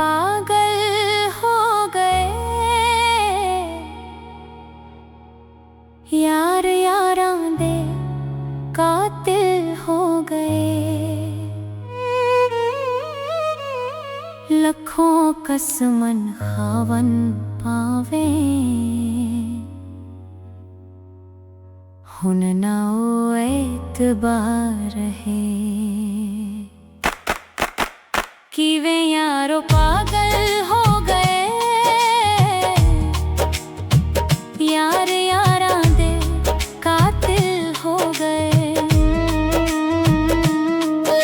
पागल हो गए, यार यारां दे कातिल हो गए। लखों कसमन खावन पावे, हुन ना ओ एतबार रहे। किवें यारो पागल हो गए, यार यारां दे कातिल हो गए।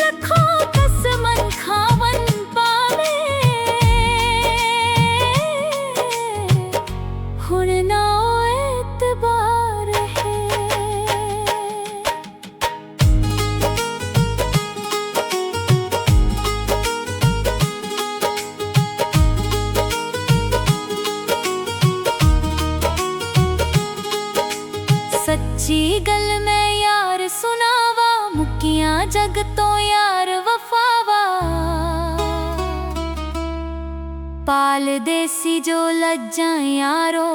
लखों कसमन खावन पावे, हुन ना ओ एतबार रहे। सच्ची गल मैं यार सुनावा, मुकियां जग तो यार वफावा। पाल देसी जो लज्जा यारो,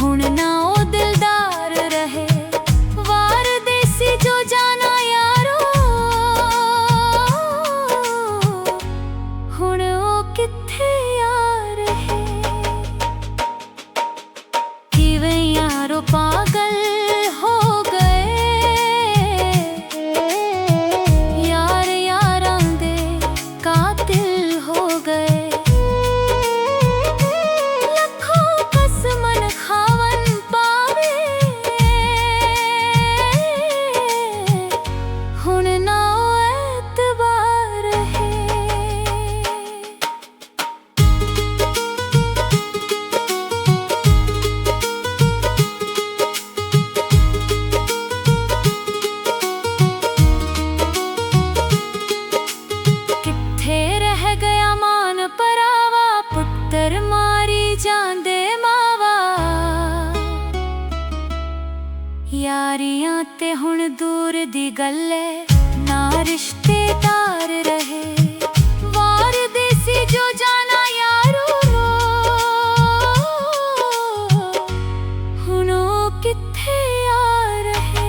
हुन ना ओ दिलदार रहे। वार देसी जो जाना यारो, हुन ओ किथे यार है। किवें यारो पागल हो गए, यार यारां दे कातिल हो गए। लखों कसमन खावन पावे, हुन ना ओ एतबार रहे। पुत्तर मारी जांदे मावा, यारियां ते हुण दूर दी गल्ले, ना रिश्तेदार रहे। वार देसी जो जाना यारो, हुण ओ किथे यार है।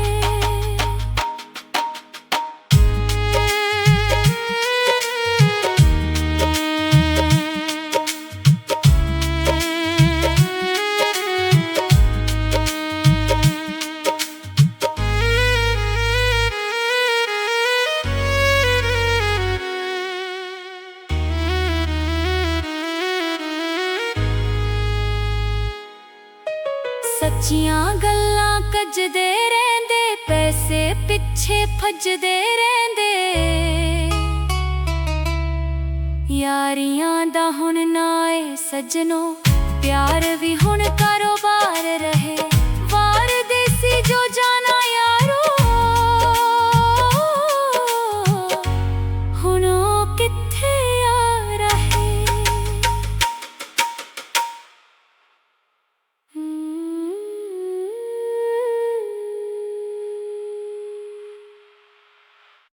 सच्चियां गल्लां कजदे रहिंदे, पैसे पिछे भजदे रहिंदे। यारियां दा हुण ना ए सजनो, प्यार भी हुण कारोबार रहे।